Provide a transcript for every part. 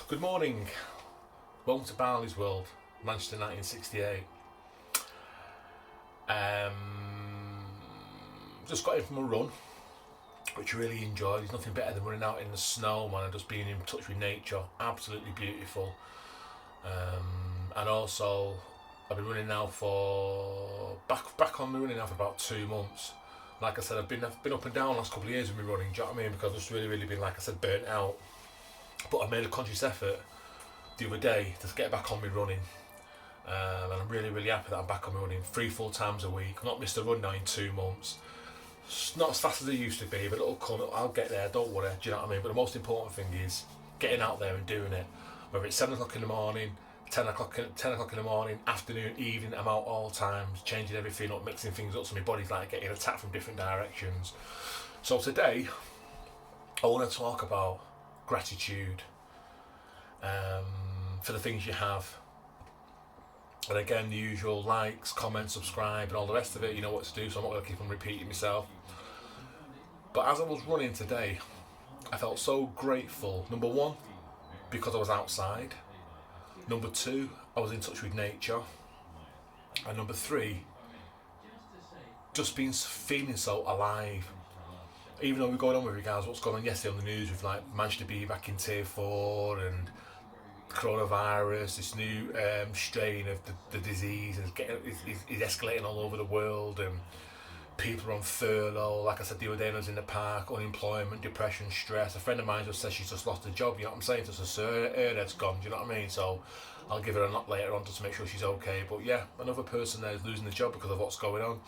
Good morning. Welcome to Barley's World, Manchester 1968. Just got in from a run, which I really enjoyed. There's nothing better than running out in the snow, man, and just being in touch with nature. Absolutely beautiful. And also, I've been running now for back on the running now for about 2 months. Like I said, I've been up and down the last couple of years with me running. Do you know what I mean? Because I've just really been, like I said, burnt out. But I made a conscious effort the other day to get back on me running, and I'm really happy that I'm back on me running 3 full times a week. I've not missed a run now in 2 months. It's not as fast as I used to be, but it'll come. I'll get there. Don't worry. Do you know what I mean? But the most important thing is getting out there and doing it. Whether it's 7 o'clock in the morning, 10 o'clock in the morning, afternoon, evening, I'm out all times, changing everything up, mixing things up, so my body's like getting attacked from different directions. So today, I want to talk about gratitude for the things you have. And again, the usual likes, comments, subscribe, and all the rest of it. You know what to do, so I'm not going to keep on repeating myself. But as I was running today, I felt so grateful. Number one, because I was outside. Number two, I was in touch with nature. And number three, just feeling so alive. Even though we're going on with regards to what's going on yesterday on the news with like Manchester being back in tier 4 and coronavirus, this new strain of the disease is escalating all over the world, and people are on furlough. Like I said the other day, I was in the park, unemployment, depression, stress. A friend of mine just said she's just lost her job, you know what I'm saying? Just her head's gone, do you know what I mean? So I'll give her a knock later on just to make sure she's okay. But yeah, another person there is losing the job because of what's going on.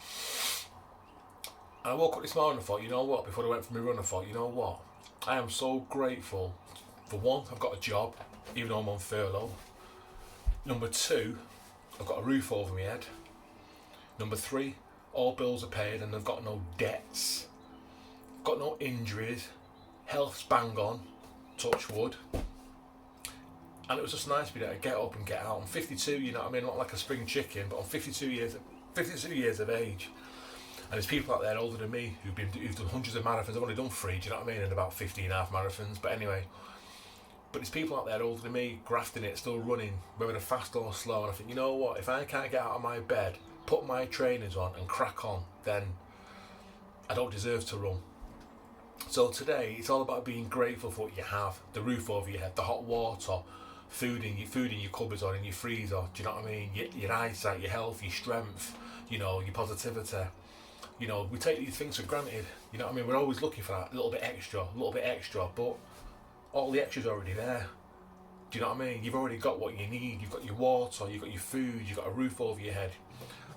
And I woke up this morning and thought, you know what, before I went for my run, I thought, you know what, I am so grateful. For one, I've got a job, even though I'm on furlough. Number two, I've got a roof over my head. Number three, all bills are paid and I've got no debts. Got no injuries. Health's bang on, touch wood. And it was just nice to be able to get up and get out. I'm 52, you know what I mean, not like a spring chicken, but I'm 52 years of age. And there's people out there older than me who've done hundreds of marathons. I've only done 3, do you know what I mean, and about 15 half marathons. But anyway, but there's people out there older than me, grafting it, still running, whether they're fast or slow. And I think, you know what, if I can't get out of my bed, put my trainers on and crack on, then I don't deserve to run. So today, it's all about being grateful for what you have. The roof over your head, the hot water, food in your cupboards or in your freezer. Do you know what I mean? Your eyesight, your health, your strength, you know, your positivity. You know, we take these things for granted. You know what I mean? We're always looking for that little bit extra, but all the extras are already there. Do you know what I mean? You've already got what you need. You've got your water, you've got your food, you've got a roof over your head.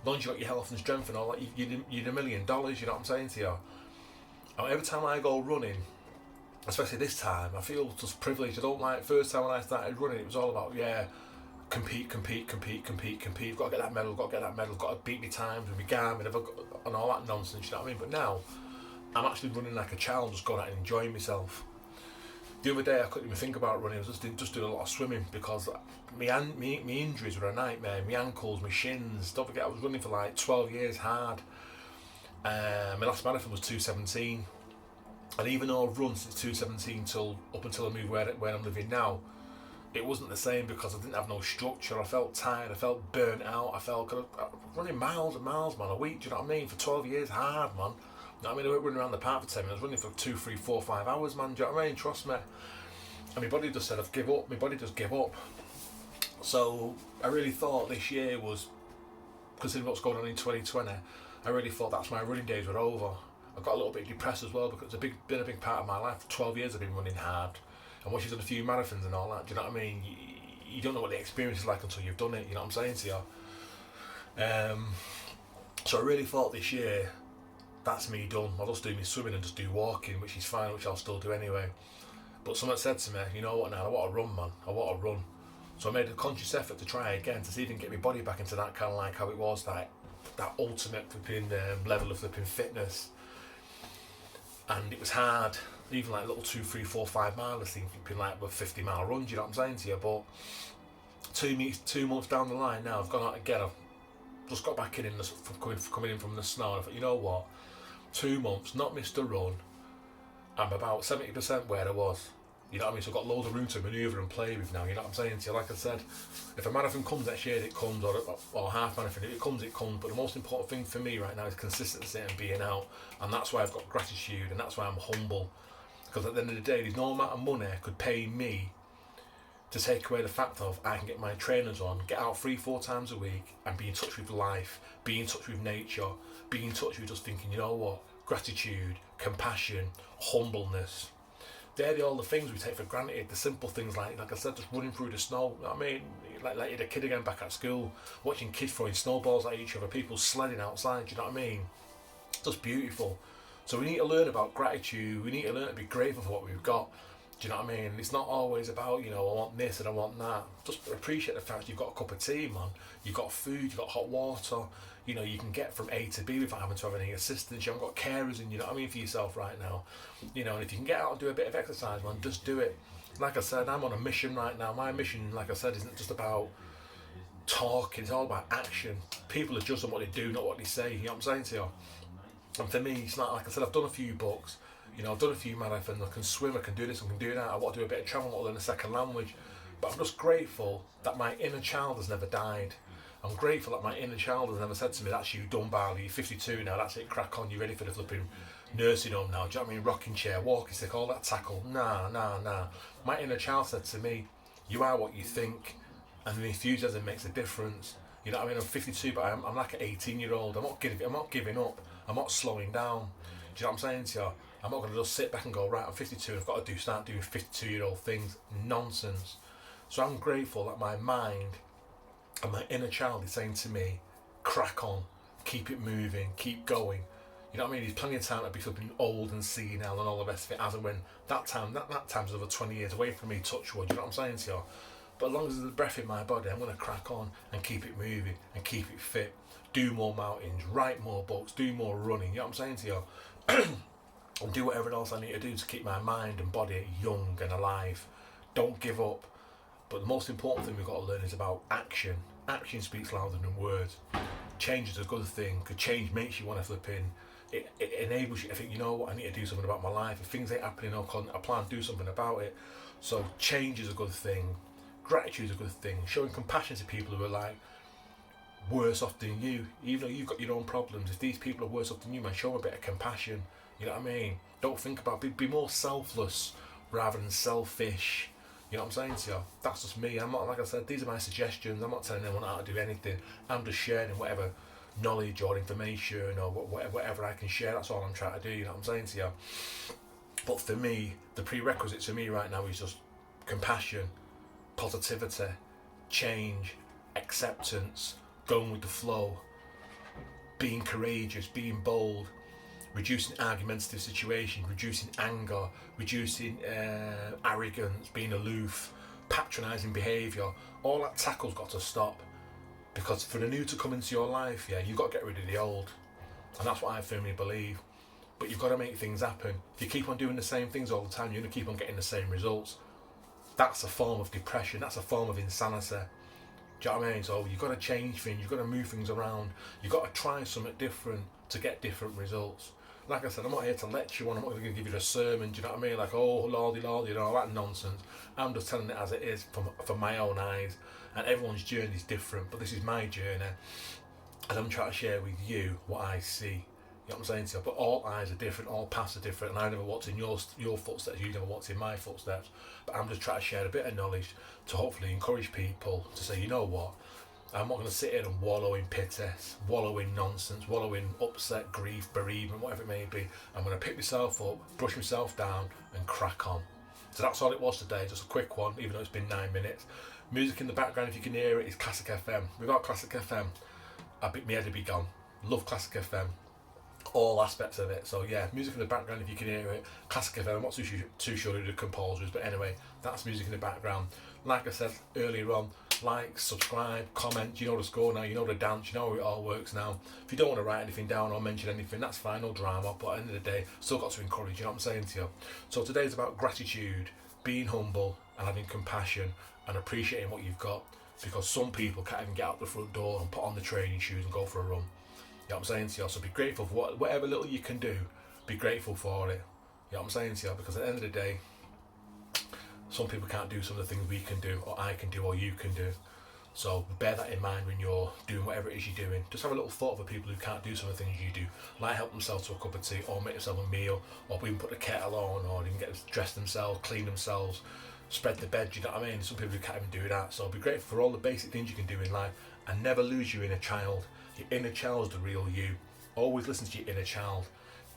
As long as you've got your health and strength and all that, you're $1 million, you know what I'm saying to you? And every time I go running, especially this time, I feel just privileged. I don't like, first time when I started running, it was all about, compete, got to get that medal, got to beat me times with my Garmin, and all that nonsense, you know what I mean? But now, I'm actually running like a child, just going out and enjoying myself. The other day I couldn't even think about running. I was just doing a lot of swimming because my injuries were a nightmare. My ankles, my shins. Don't forget I was running for like 12 years hard. My last marathon was 2:17, and even though I've run since 2:17 up until I moved where I'm living now, it wasn't the same because I didn't have no structure. I felt tired. I felt burnt out. I felt running miles and miles, man, a week. Do you know what I mean? For 12 years hard, man. You know what I mean? I went running around the park for 10 minutes. I was running for 2, 3, 4, 5 hours, man. Do you know what I mean? Trust me. And my body just said, I've give up. My body just gave up. So I really thought this year was, considering what's going on in 2020, I really thought that's my running days were over. I got a little bit depressed as well because it's been a big part of my life. For 12 years I've been running hard. And once you've done a few marathons and all that, do you know what I mean? You don't know what the experience is like until you've done it, you know what I'm saying to you? So I really thought this year, that's me done. I'll just do my swimming and just do walking, which is fine, which I'll still do anyway. But someone said to me, you know what now, I want to run, man. I want to run. So I made a conscious effort to try again to see if I can get my body back into that kind of like how it was, that ultimate flipping level of flipping fitness. And it was hard. Even like little 2, 3, 4, 5 mile thing, flipping like with 50-mile runs, you know what I'm saying to you? But 2 months down the line now, I've gone out again. I've just got back in coming in from the snow. And I thought, you know what? 2 months, not missed a run. I'm about 70% where I was. You know what I mean? So I've got loads of room to manoeuvre and play with now, you know what I'm saying to you? Like I said, if a marathon comes next year, it comes, or half marathon, if it comes, it comes. But the most important thing for me right now is consistency and being out. And that's why I've got gratitude, and that's why I'm humble. Because at the end of the day, there's no amount of money could pay me to take away the fact of I can get my trainers on, get out 3-4 times a week, and be in touch with life, be in touch with nature, be in touch with just thinking, you know what, gratitude, compassion, humbleness. They're all the things we take for granted. The simple things like I said, just running through the snow. You know what I mean, like you're a kid again back at school, watching kids throwing snowballs at each other, people sledding outside. Do you know what I mean? Just beautiful. So we need to learn about gratitude. We need to learn to be grateful for what we've got. Do you know what I mean? It's not always about, you know, I want this and I want that. Just appreciate the fact you've got a cup of tea, man. You've got food, you've got hot water. You know, you can get from A to B without having to have any assistance. You haven't got carers in, you know what I mean, for yourself right now. You know, and if you can get out and do a bit of exercise, man, just do it. Like I said, I'm on a mission right now. My mission, like I said, isn't just about talking. It's all about action. People are judged on what they do, not what they say. You know what I'm saying to you? And for me, it's not, like I said, I've done a few books. You know, I've done a few marathons, I can swim, I can do this, I can do that, I want to do a bit of travel, I want to learn a second language. But I'm just grateful that my inner child has never died. I'm grateful that my inner child has never said to me, that's you done, Barley, you're 52 now, that's it, crack on, you're ready for the flipping nursing home now. Do you know what I mean? Rocking chair, walking stick, all that tackle. Nah. My inner child said to me, you are what you think, and the enthusiasm makes a difference. You know what I mean? I'm 52, but I'm like an 18-year-old. I'm not giving up. I'm not slowing down. Do you know what I'm saying to you? I'm not going to just sit back and go, right, I'm 52, I've got to start doing 52-year-old things. Nonsense. So I'm grateful that my mind and my inner child is saying to me, crack on, keep it moving, keep going. You know what I mean? There's plenty of time to be something old and senile and all the rest of it, as and when that time's over 20 years away from me, touch wood, you know what I'm saying to you? But as long as there's a breath in my body, I'm going to crack on and keep it moving and keep it fit. Do more mountains, write more books, do more running, you know what I'm saying to you? And do whatever else I need to do to keep my mind and body young and alive. Don't give up. But the most important thing we've got to learn is about action. Action speaks louder than words. Change is a good thing, because change makes you want to flip in. It enables you to think, you know what, I need to do something about my life. If things ain't happening according to plan, do something about it. So change is a good thing. Gratitude is a good thing. Showing compassion to people who are like worse off than you, even though you've got your own problems. If these people are worse off than you, man, show them a bit of compassion. You know what I mean? Don't think about be more selfless rather than selfish. You know what I'm saying to you? That's just me. I'm not, like I said, these are my suggestions. I'm not telling anyone how to do anything. I'm just sharing whatever knowledge or information or whatever I can share. That's all I'm trying to do. You know what I'm saying to you? But for me, the prerequisite to me right now is just compassion, positivity, change, acceptance, going with the flow, being courageous, being bold, reducing argumentative situation, reducing anger, reducing arrogance, being aloof, patronising behaviour. All that tackle's got to stop, because for the new to come into your life, yeah, you've got to get rid of the old, and that's what I firmly believe. But you've got to make things happen. If you keep on doing the same things all the time, you're going to keep on getting the same results. That's a form of depression. That's a form of insanity. Do you know what I mean? So you've got to change things. You've got to move things around. You've got to try something different to get different results. Like I said, I'm not here to lecture you on. I'm not going to give you a sermon. Do you know what I mean? Like, oh, lordy, you know, all that nonsense. I'm just telling it as it is from my own eyes. And everyone's journey is different. But this is my journey. And I'm trying to share with you what I see. You know what I'm saying to you? But all eyes are different, all paths are different, and I never walked in your footsteps, you never walked in my footsteps. But I'm just trying to share a bit of knowledge to hopefully encourage people to say, you know what, I'm not going to sit here and wallow in pity, wallow in nonsense, wallow in upset, grief, bereavement, whatever it may be. I'm going to pick myself up, brush myself down, and crack on. So that's all it was today, just a quick one, even though it's been 9 minutes. Music in the background, if you can hear it, is Classic FM. Without Classic FM, my head would be gone. Love Classic FM. All aspects of it. So yeah, music in the background if you can hear it. Classic FM, I'm not too sure who the composers, but anyway, that's music in the background. Like I said earlier on, like, subscribe, comment, you know the score now, you know the dance, you know how it all works now. If you don't want to write anything down or mention anything, that's fine, no drama, but at the end of the day, still got to encourage, you know what I'm saying to you. So today's about gratitude, being humble and having compassion and appreciating what you've got, because some people can't even get out the front door and put on the training shoes and go for a run. You know what I'm saying to you? So be grateful for whatever little you can do. Be grateful for it. You know what I'm saying to you? Because at the end of the day, some people can't do some of the things we can do, or I can do, or you can do. So bear that in mind when you're doing whatever it is you're doing. Just have a little thought for people who can't do some of the things you do, like help themselves to a cup of tea, or make themselves a meal, or even put the kettle on, or even get dressed themselves, clean themselves, spread the bed. You know what I mean? Some people who can't even do that. So be grateful for all the basic things you can do in life, and never lose your inner child. Your inner child is the real you. Always listen to your inner child,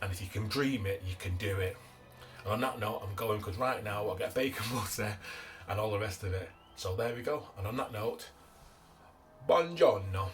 and if you can dream it, you can do it. And on that note, I'm going, because right now I'll get bacon butter and all the rest of it. So there we go. And on that note, buongiorno.